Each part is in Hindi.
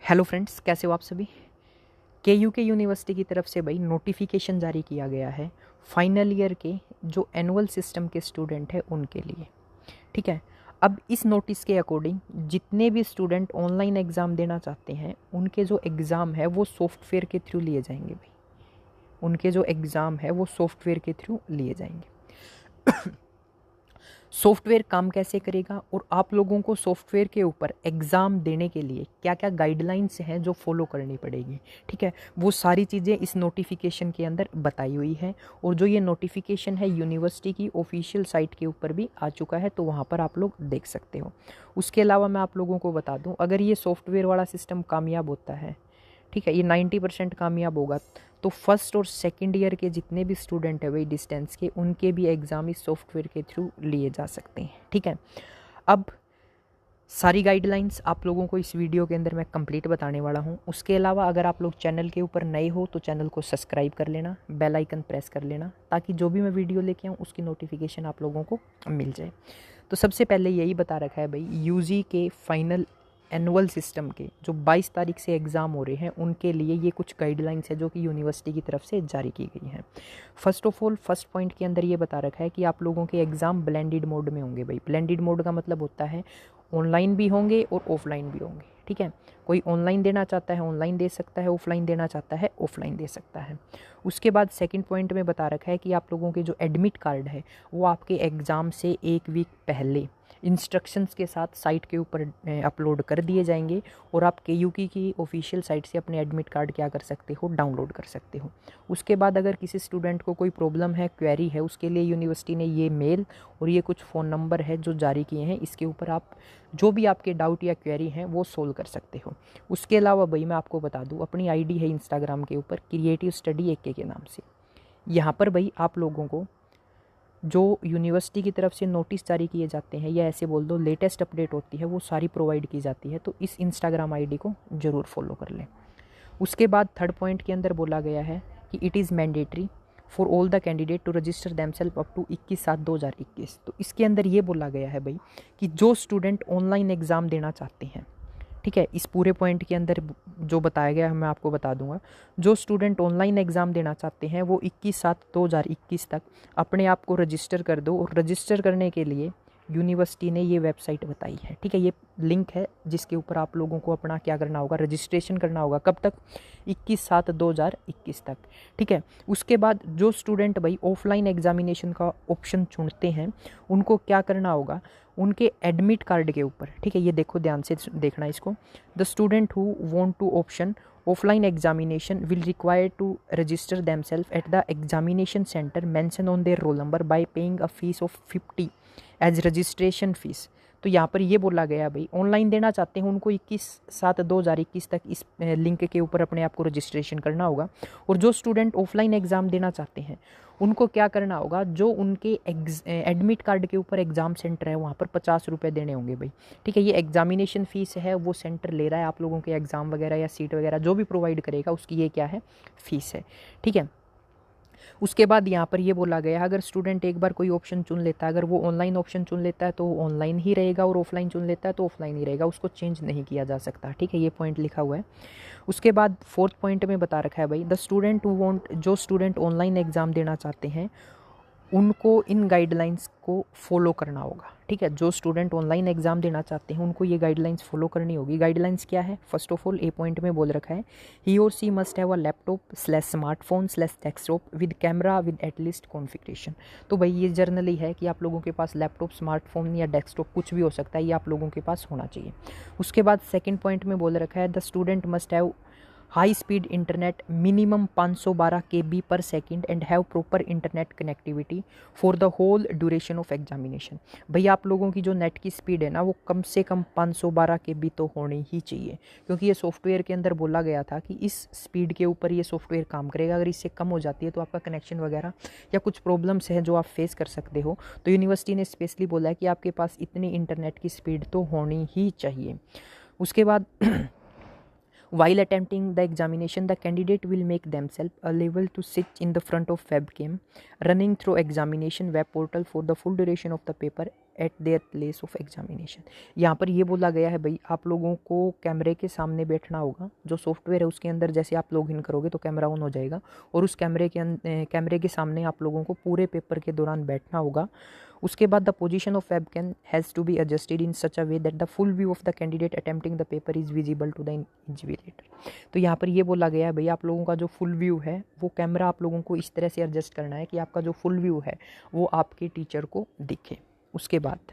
हेलो फ्रेंड्स, कैसे हो आप सभी। के यूनिवर्सिटी की तरफ से भाई नोटिफिकेशन जारी किया गया है फाइनल ईयर के जो एनुअल सिस्टम के स्टूडेंट हैं उनके लिए। ठीक है, अब इस नोटिस के अकॉर्डिंग जितने भी स्टूडेंट ऑनलाइन एग्ज़ाम देना चाहते हैं उनके जो एग्ज़ाम है वो सॉफ्टवेयर के थ्रू लिए जाएंगे भाई। उनके जो एग्ज़ाम है वो सॉफ्टवेयर के थ्रू लिए जाएंगे। सॉफ्टवेयर काम कैसे करेगा और आप लोगों को सॉफ्टवेयर के ऊपर एग्ज़ाम देने के लिए क्या क्या गाइडलाइंस हैं जो फॉलो करनी पड़ेगी, ठीक है, वो सारी चीज़ें इस नोटिफिकेशन के अंदर बताई हुई है। और जो ये नोटिफिकेशन है यूनिवर्सिटी की ऑफिशियल साइट के ऊपर भी आ चुका है, तो वहाँ पर आप लोग देख सकते हो। उसके अलावा मैं आप लोगों को बता दूँ, अगर ये सॉफ्टवेयर वाला सिस्टम कामयाब होता है, ठीक है, ये 90% कामयाब होगा, तो फर्स्ट और सेकंड ईयर के जितने भी स्टूडेंट हैं वही डिस्टेंस के, उनके भी एग्ज़ाम इस सॉफ्टवेयर के थ्रू लिए जा सकते हैं। ठीक है, अब सारी गाइडलाइंस आप लोगों को इस वीडियो के अंदर मैं कंप्लीट बताने वाला हूं। उसके अलावा अगर आप लोग चैनल के ऊपर नए हो तो चैनल को सब्सक्राइब कर लेना, बेल आइकन प्रेस कर लेना, ताकि जो भी मैं वीडियो लेके आऊँ उसकी नोटिफिकेशन आप लोगों को मिल जाए। तो सबसे पहले यही बता रखा है भाई, यूजी के फाइनल एनुअल सिस्टम के जो 22 तारीख से एग्ज़ाम हो रहे हैं उनके लिए ये कुछ गाइडलाइंस है जो कि यूनिवर्सिटी की तरफ से जारी की गई हैं। First of all, first point के अंदर ये बता रखा है कि आप लोगों के एग्ज़ाम ब्लेंडेड मोड में होंगे भाई। ब्लेंडेड मोड का मतलब होता है ऑनलाइन भी होंगे और ऑफलाइन भी होंगे। ठीक है, कोई ऑनलाइन देना चाहता है ऑनलाइन दे सकता है, ऑफलाइन देना चाहता है ऑफलाइन दे सकता है। उसके बाद सेकंड पॉइंट में बता रखा है कि आप लोगों के जो एडमिट कार्ड है वो आपके एग्ज़ाम से 1 वीक पहले इंस्ट्रक्शंस के साथ साइट के ऊपर अपलोड कर दिए जाएंगे और आप के की ऑफिशियल साइट से अपने एडमिट कार्ड क्या कर सकते हो, डाउनलोड कर सकते हो। उसके बाद अगर किसी स्टूडेंट को कोई प्रॉब्लम है, क्वेरी है, उसके लिए यूनिवर्सिटी ने ये मेल और ये कुछ फ़ोन नंबर है जो जारी किए हैं, इसके ऊपर आप जो भी आपके डाउट या क्वेरी हैं वो सोल्व कर सकते हो। उसके अलावा भाई मैं आपको बता दूँ, अपनी आईडी है इंस्टाग्राम के ऊपर क्रिएटिव स्टडी AK के नाम से। यहाँ पर भाई आप लोगों को जो यूनिवर्सिटी की तरफ से नोटिस जारी किए जाते हैं या ऐसे बोल दो लेटेस्ट अपडेट होती है वो सारी प्रोवाइड की जाती है, तो इस इंस्टाग्राम आईडी को ज़रूर फॉलो कर लें। उसके बाद थर्ड पॉइंट के अंदर बोला गया है कि it is mandatory for all the candidate to register themselves up to 21/7/2021। तो इसके अंदर ये बोला गया है भाई कि जो स्टूडेंट ऑनलाइन एग्ज़ाम देना चाहते हैं, ठीक है, इस पूरे पॉइंट के अंदर जो बताया गया है मैं आपको बता दूंगा, जो स्टूडेंट ऑनलाइन एग्ज़ाम देना चाहते हैं वो 21/7/2021 तक अपने आप को रजिस्टर कर दो। और रजिस्टर करने के लिए यूनिवर्सिटी ने ये वेबसाइट बताई है, ठीक है, ये लिंक है जिसके ऊपर आप लोगों को अपना क्या करना होगा, रजिस्ट्रेशन करना होगा। कब तक? 21/7/2021 तक। ठीक है, उसके बाद जो स्टूडेंट भाई ऑफलाइन एग्जामिनेशन का ऑप्शन चुनते हैं उनको क्या करना होगा, उनके एडमिट कार्ड के ऊपर, ठीक है, ये देखो ध्यान से देखना इसको, the student who want to option offline examination will require to register themselves at the examination center mentioned on their roll number by paying a fees of 50 as registration fees। तो यहाँ पर ये बोला गया भाई, ऑनलाइन देना चाहते हैं उनको 21/7/2021 तक इस लिंक के ऊपर अपने आप को रजिस्ट्रेशन करना होगा। और जो स्टूडेंट ऑफलाइन एग्ज़ाम देना चाहते हैं उनको क्या करना होगा, जो उनके एडमिट कार्ड के ऊपर एग्ज़ाम सेंटर है वहाँ पर 50 रुपये देने होंगे भाई। ठीक है, ये एग्जामिनेशन फ़ीस है, वो सेंटर ले रहा है आप लोगों के एग्ज़ाम वगैरह या सीट वगैरह जो भी प्रोवाइड करेगा उसकी ये क्या है, फ़ीस है। ठीक है, उसके बाद यहाँ पर ये बोला गया है अगर स्टूडेंट एक बार कोई ऑप्शन चुन लेता है, अगर वो ऑनलाइन ऑप्शन चुन लेता है तो वो ऑनलाइन ही रहेगा और ऑफलाइन चुन लेता है तो ऑफलाइन ही रहेगा, उसको चेंज नहीं किया जा सकता। ठीक है, ये पॉइंट लिखा हुआ है। उसके बाद फोर्थ पॉइंट में बता रखा है भाई, द स्टूडेंट हु वांट, जो स्टूडेंट ऑनलाइन एग्ज़ाम देना चाहते हैं उनको इन गाइडलाइंस को फॉलो करना होगा। ठीक है, जो स्टूडेंट ऑनलाइन एग्ज़ाम देना चाहते हैं उनको ये गाइडलाइंस फॉलो करनी होगी। गाइडलाइंस क्या है? First of all A point में बोल रखा है, ही और she must have a laptop smartphone desktop with camera with at least configuration. तो भाई ये जर्नली है कि आप लोगों के पास लैपटॉप, स्मार्टफोन या डेस्कटॉप कुछ भी हो सकता है, ये आप लोगों के पास होना चाहिए। उसके बाद सेकेंड पॉइंट में बोल रखा है, the student must have high speed internet minimum 512 KB per second and have proper internet connectivity for the whole duration of examination. भाई आप लोगों की जो नेट की स्पीड है ना वो कम से कम 512 KB तो होनी ही चाहिए, क्योंकि ये सॉफ्टवेयर के अंदर बोला गया था कि इस स्पीड के ऊपर ये सॉफ्टवेयर काम करेगा। अगर इससे कम हो जाती है तो आपका कनेक्शन वगैरह या कुछ प्रॉब्लम्स हैं जो आप फेस कर सकते हो, तो यूनिवर्सिटी ने स्पेशली बोला है कि आपके पास इतनी इंटरनेट की स्पीड तो होनी ही चाहिए। उसके बाद While attempting the examination, the candidate will make themselves available to sit in the front of webcam running through examination web portal for the full duration of the paper at their place of examination। यहाँ पर ये बोला गया है भाई आप लोगों को कैमरे के सामने बैठना होगा। जो सॉफ्टवेयर है उसके अंदर जैसे आप लॉगिन करोगे तो कैमरा ऑन हो जाएगा और उस कैमरे के सामने आप लोगों को पूरे पेपर के दौरान बैठना होगा। उसके बाद the position of webcam has to be adjusted in such a way that the full view of the candidate attempting the paper is visible to the invigilator. तो यहाँ पर ये बोला गया है भाई आप लोगों का जो फुल व्यू है वो कैमरा आप लोगों को इस तरह से एडजस्ट करना है कि आपका जो फुल व्यू है वो आपके टीचर को दिखे। उसके बाद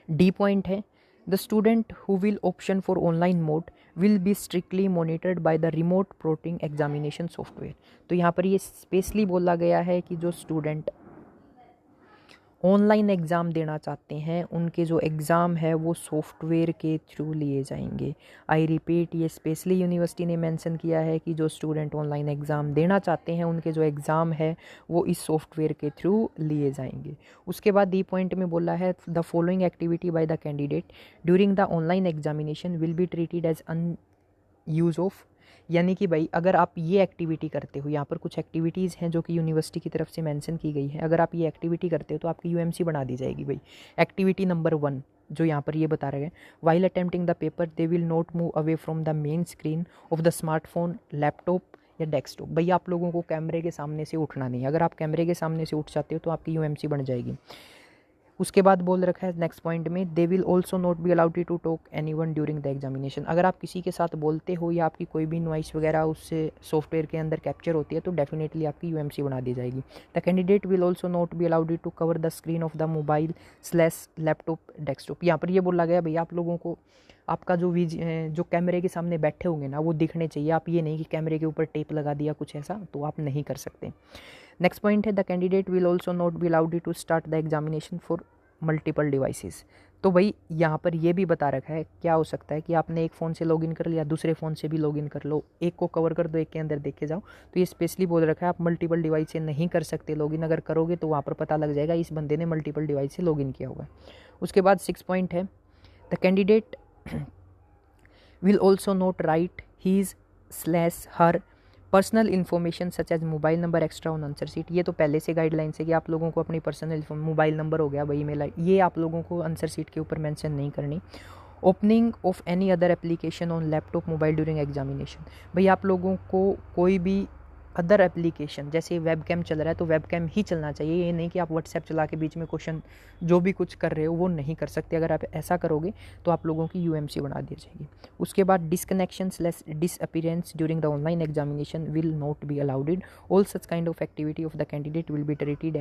डी पॉइंट है the student who will option for online mode will be strictly monitored by the remote proctoring examination software. तो यहाँ पर ये स्पेशली बोला गया है कि जो स्टूडेंट ऑनलाइन एग्ज़ाम देना चाहते हैं उनके जो एग्ज़ाम है वो सॉफ्टवेयर के थ्रू लिए जाएंगे। आई रिपीट, ये स्पेशली यूनिवर्सिटी ने मेंशन किया है कि जो स्टूडेंट ऑनलाइन एग्ज़ाम देना चाहते हैं उनके जो एग्ज़ाम है वो इस सॉफ्टवेयर के थ्रू लिए जाएंगे। उसके बाद डी पॉइंट में बोला है the following activity by the candidate during the online examination will be treated as an use of. यानी कि भाई अगर आप ये एक्टिविटी करते हो, यहाँ पर कुछ एक्टिविटीज़ हैं जो कि यूनिवर्सिटी की तरफ से मेंशन की गई है, अगर आप ये एक्टिविटी करते हो तो आपकी यूएमसी बना दी जाएगी भाई। एक्टिविटी नंबर 1 जो यहाँ पर ये बता रहे हैं, while attempting the paper they will not move away from the main screen of the smartphone, laptop या डेस्कटॉप। भाई आप लोगों को कैमरे के सामने से उठना नहीं है, अगर आप कैमरे के सामने से उठ जाते हो तो आपकी यूएमसी बन जाएगी। उसके बाद बोल रखा है नेक्स्ट पॉइंट में they will also not be allowed to talk anyone during the examination. अगर आप किसी के साथ बोलते हो या आपकी कोई भी नॉइस वगैरह उससे सॉफ्टवेयर के अंदर कैप्चर होती है तो डेफिनेटली आपकी यूएमसी बना दी जाएगी। The candidate will also not be allowed to cover the screen of the mobile slash laptop desktop. यहाँ पर ये बोला गया भाई आप लोगों को आपका जो कैमरे के सामने बैठे होंगे ना वो दिखने चाहिए। आप ये नहीं कि कैमरे के ऊपर टेप लगा दिया कुछ ऐसा, तो आप नहीं कर सकते। नेक्स्ट पॉइंट है the candidate will also not be allowed to start the examination for multiple devices. तो भाई यहाँ पर ये भी बता रखा है क्या हो सकता है कि आपने एक फ़ोन से लॉगिन कर लिया, दूसरे फ़ोन से भी लॉगिन कर लो, एक को कवर कर दो, एक के अंदर देखे जाओ। तो ये स्पेशली बोल रखा है आप मल्टीपल डिवाइस से नहीं कर सकते लॉगिन। अगर करोगे तो वहाँ पर पता लग जाएगा इस बंदे ने मल्टीपल डिवाइस से लॉगिन किया हुआ है। उसके बाद 6 पॉइंट है the candidate will also not write his slash her personal information such as mobile number extra on answer sheet. ये तो पहले से गाइडलाइंस है कि आप लोगों को अपनी पर्सनल मोबाइल नंबर हो गया भाई, ईमेल, ये आप लोगों को आंसर सीट के ऊपर मेंशन नहीं करनी। Opening of any other application on laptop mobile during examination. भाई आप लोगों को कोई भी अदर एप्लीकेशन जैसे वेबकैम चल रहा है तो वेबकैम ही चलना चाहिए। ये नहीं कि आप व्हाट्सएप चला के बीच में क्वेश्चन जो भी कुछ कर रहे हो वो नहीं कर सकते। अगर आप ऐसा करोगे तो आप लोगों की यूएमसी बना दी जाएगी। उसके बाद disconnection slash disappearance during the online examination will not be allowed. All such kind of activity of the candidate will be treated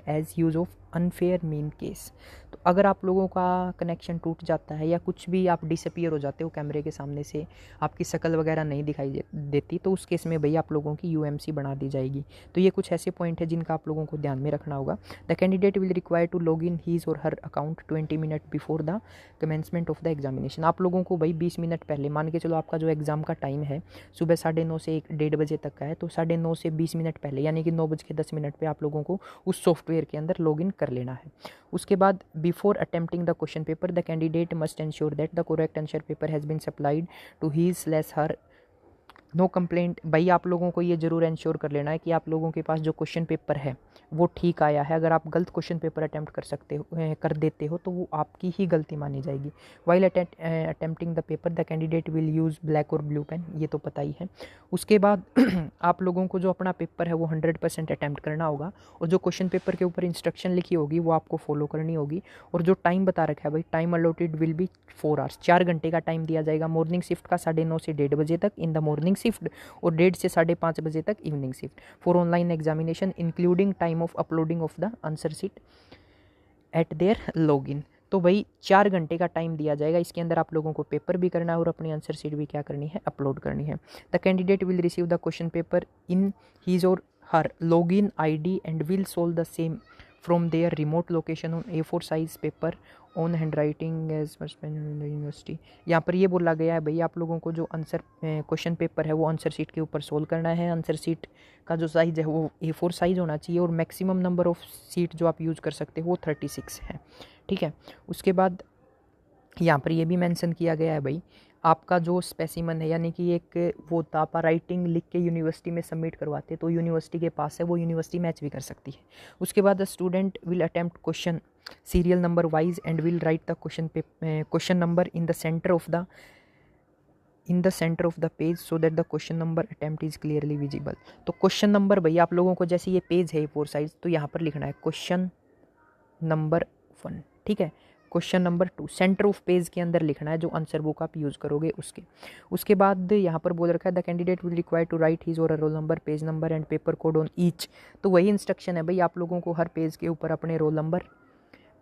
as use of unfair mean case. तो अगर आप लोगों का कनेक्शन टूट जाता है या कुछ भी आप डिसअपीयर हो जाते हो कैमरे के सामने से, आपकी शक्ल वगैरह नहीं दिखाई देती, तो उस केस में भाई आप लोगों की यूएमसी बना दी जाएगी। तो ये कुछ ऐसे पॉइंट है जिनका आप लोगों को ध्यान में रखना होगा। The candidate will require to log in his और her account 20 minute before the commencement of the examination. आप लोगों को भाई 20 मिनट पहले, मान के चलो आपका जो एग्ज़ाम का टाइम है सुबह 9:30 से 1-1:30 बजे तक का है, तो 9:30 से 20 मिनट पहले यानी कि 9:10 पर आप लोगों को उस सॉफ्टवेयर के अंदर लॉग इन कर लेना है। उसके बाद before attempting the question paper the candidate must ensure that the correct answer paper has been supplied to his slash her no complaint. भाई आप लोगों को ये ज़रूर इंश्योर कर लेना है कि आप लोगों के पास जो क्वेश्चन पेपर है वो ठीक आया है। अगर आप गलत क्वेश्चन पेपर अटैम्प्ट कर देते हो तो वो आपकी ही गलती मानी जाएगी। While attempting the paper the candidate will use black और ब्लू पेन, ये तो पता ही है। उसके बाद आप लोगों को जो अपना पेपर है वो 100% अटैम्प्ट करना होगा और जो क्वेश्चन पेपर के ऊपर इंस्ट्रक्शन लिखी होगी वो आपको फॉलो करनी होगी। और जो टाइम बता रखा है भाई, time allotted will be 4 hours, 4 घंटे का टाइम दिया जाएगा। मॉर्निंग शिफ्ट का 9:30 से 1:30 बजे तक इन द मॉर्निंग शिफ्ट और 1:30 से 5:30 बजे तक evening shift for online examination including time of uploading of the answer sheet at there login. तो भाई 4 घंटे का टाइम दिया जाएगा, इसके अंदर आप लोगों को पेपर भी करना है और अपनी आंसर शीट भी क्या करनी है, अपलोड करनी है। The candidate will receive the question paper in his और her login ID and will solve the same from their remote location on A4 size paper on hand writing as university. यहाँ पर ये बोला गया है भाई आप लोगों को जो आंसर क्वेश्चन पेपर है वो आंसर शीट के ऊपर सोल्व करना है। आंसर शीट का जो साइज़ है वो A4 साइज़ होना चाहिए और मैक्सिमम नंबर ऑफ सीट जो आप यूज़ कर सकते हो वो 36 है, ठीक है। उसके बाद यहाँ पर ये भी मेंशन किया गया है भाई आपका जो स्पेसिमन है, यानी कि एक वो तापा राइटिंग लिख के यूनिवर्सिटी में सबमिट करवाते तो यूनिवर्सिटी के पास है, वो यूनिवर्सिटी मैच भी कर सकती है। उसके बाद the student will attempt question serial number wise and will write the question number in the centre of the page so that the question number attempt is clearly visible. तो क्वेश्चन नंबर भैया आप लोगों को, जैसे ये पेज है 4 साइज, तो यहाँ पर लिखना है क्वेश्चन नंबर 1, ठीक है। Question number 2 centre of page के अंदर लिखना है, जो आंसर बुक आप यूज़ करोगे उसके बाद यहाँ पर बोल रखा है the candidate will require to write his और roll number, page number and paper code on each. तो वही इंस्ट्रक्शन है भाई, आप लोगों को हर पेज के ऊपर अपने रोल नंबर,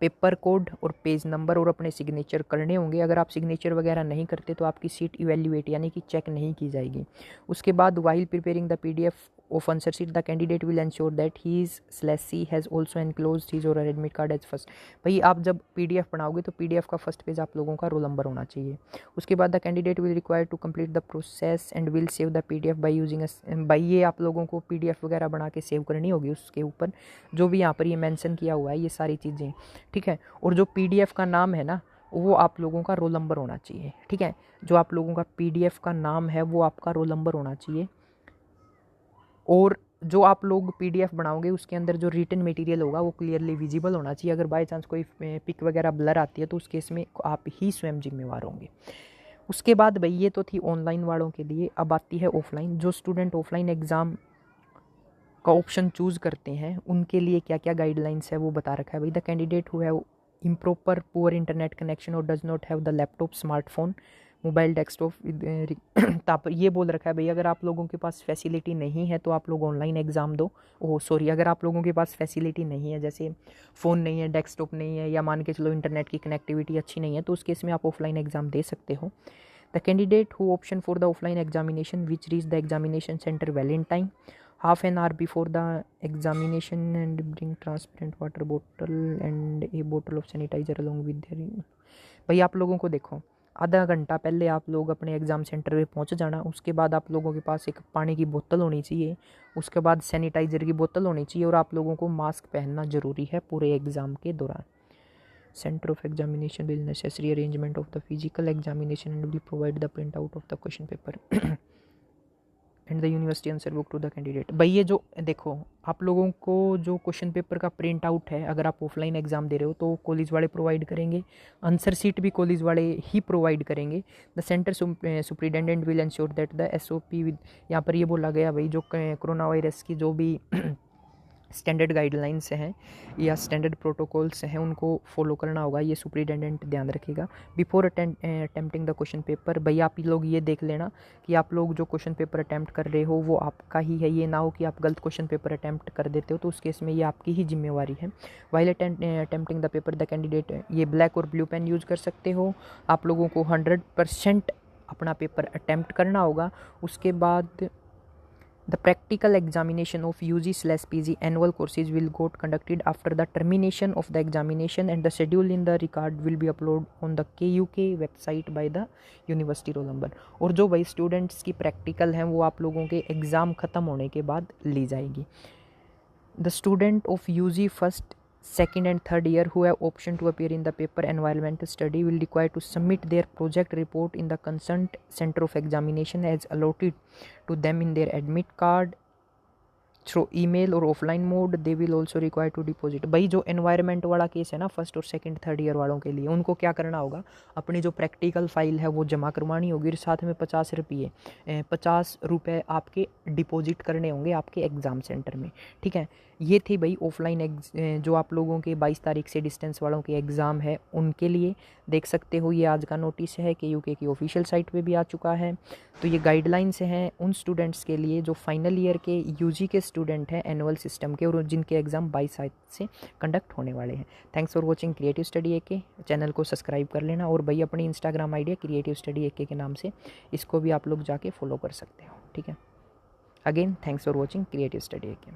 पेपर कोड और पेज नंबर और अपने सिग्नेचर करने होंगे। अगर आप सिग्नेचर वगैरह नहीं करते तो आपकी सीट इवैल्यूएट यानी कि चेक नहीं की जाएगी। उसके बाद while preparing the PDF of answer sheet the candidate will ensure that he/she has also enclosed his or her admit card as first। भाई आप जब PDF बनाओगे तो PDF का फर्स्ट पेज आप लोगों का रोल नंबर होना चाहिए। उसके बाद the candidate will require to complete the process and will save the PDF by using भाई ये आप लोगों को PDF वगैरह बना के सेव करनी होगी उसके ऊपर, जो भी यहाँ पर ये मेंशन किया हुआ है ये सारी चीज़ें, ठीक है। और जो PDF का नाम है ना, वो आप लोगों का रोल नंबर होना चाहिए, ठीक है। जो आप लोगों का PDF का नाम है वो आपका रोल नंबर होना चाहिए। और जो आप लोग PDF बनाओगे उसके अंदर जो रिटन मटेरियल होगा वो क्लियरली विजिबल होना चाहिए। अगर बाय चांस कोई पिक वगैरह ब्लर आती है तो उस केस में आप ही स्वयं जिम्मेवार होंगे। उसके बाद भाई ये तो थी ऑनलाइन वालों के लिए। अब आती है ऑफलाइन। जो स्टूडेंट ऑफलाइन एग्ज़ाम का ऑप्शन चूज़ करते हैं उनके लिए क्या क्या गाइडलाइंस है वो बता रखा है भाई। The candidate who have improper poor internet connection और does not have the laptop, smartphone, mobile, desktop, ये बोल रखा है भाई अगर आप लोगों के पास फैसिलिटी नहीं है तो आप लोग ऑनलाइन एग्ज़ाम दो। अगर आप लोगों के पास फैसिलिटी नहीं है, जैसे फ़ोन नहीं है, डेस्कटॉप नहीं है, या मान के चलो इंटरनेट की कनेक्टिविटी अच्छी नहीं है, तो उस केस में आप ऑफलाइन एग्ज़ाम दे सकते हो। The candidate who option for the offline examination which reach the examination centre well in time, half an hour before the examination and bring transparent water bottle and a bottle of sanitizer along with their। भाई आप लोगों को देखो, आधा घंटा पहले आप लोग अपने एग्ज़ाम सेंटर पे पहुंच जाना। उसके बाद आप लोगों के पास एक पानी की बोतल होनी चाहिए, उसके बाद सैनिटाइज़र की बोतल होनी चाहिए, और आप लोगों को मास्क पहनना ज़रूरी है पूरे एग्ज़ाम के दौरान। Centre of examination will necessary arrangement of the physical examination and will provide the print out of the question paper and the university answer book to the candidate. भाई ये जो देखो, आप लोगों को जो क्वेश्चन पेपर का प्रिंट आउट है, अगर आप ऑफलाइन एग्जाम दे रहे हो तो कॉलेज वाले प्रोवाइड करेंगे, आंसर सीट भी कॉलेज वाले ही प्रोवाइड करेंगे। The centre superintendent will ensure that the SOP with, यहाँ पर ये बोला गया भाई जो कोरोना वायरस की जो भी स्टैंडर्ड गाइडलाइंस हैं या स्टैंडर्ड प्रोटोकॉल्स हैं उनको फॉलो करना होगा, ये सुप्रिटेंडेंट ध्यान रखेगा। Before attempting the question paper, भाई आप लोग ये देख लेना कि आप लोग जो क्वेश्चन पेपर अटैम्प्ट कर रहे हो वो आपका ही है, ये ना हो कि आप गलत क्वेश्चन पेपर अटैम्प्ट कर देते हो, तो उस केस में ये आपकी ही जिम्मेवारी है। While attempting the paper the candidate, ये ब्लैक और ब्लू पेन यूज़ कर सकते हो। आप लोगों को 100% अपना पेपर अटैम्प्ट करना होगा। उसके बाद the practical examination of UG/PG annual courses will get conducted after the termination of the examination and the schedule in the record will be uploaded on the KUK website by the university roll number। और जो भाई स्टूडेंट्स की प्रैक्टिकल हैं वो आप लोगों के एग्ज़ाम ख़त्म होने के बाद ली जाएगी। The student of UG first, second and third year who have option to appear in the paper environmental study will require to submit their project report in the concerned center of examination as allotted to them in their admit card through email और offline mode. They will also require to deposit. भाई जो एनवायरनमेंट वाला केस है ना, फर्स्ट और सेकंड थर्ड ईयर वालों के लिए, उनको क्या करना होगा, अपनी जो प्रैक्टिकल फाइल है वो जमा करवानी होगी और साथ में 50 रुपये आपके डिपॉजिट करने होंगे आपके एग्ज़ाम सेंटर में, ठीक है। ये थी भाई ऑफलाइन जो आप लोगों के 22 तारीख से डिस्टेंस वालों के एग्ज़ाम है उनके लिए। देख सकते हो ये आज का नोटिस है कि यूके की ऑफिशियल साइट पे भी आ चुका है। तो ये गाइडलाइंस हैं उन स्टूडेंट्स के लिए जो फाइनल ईयर के यूजी के स्टूडेंट हैं एनुअल सिस्टम के, और जिनके एग्ज़ाम 22 तारीख से कंडक्ट होने वाले हैं। Thanks for watching creative study AK। Channel को सब्सक्राइब कर लेना, और भाई अपनी इंस्टाग्राम ID है क्रिएटिव स्टडी AK के नाम से, इसको भी आप लोग जाके फॉलो कर सकते हो, ठीक है। Again thanks for watching creative study AK।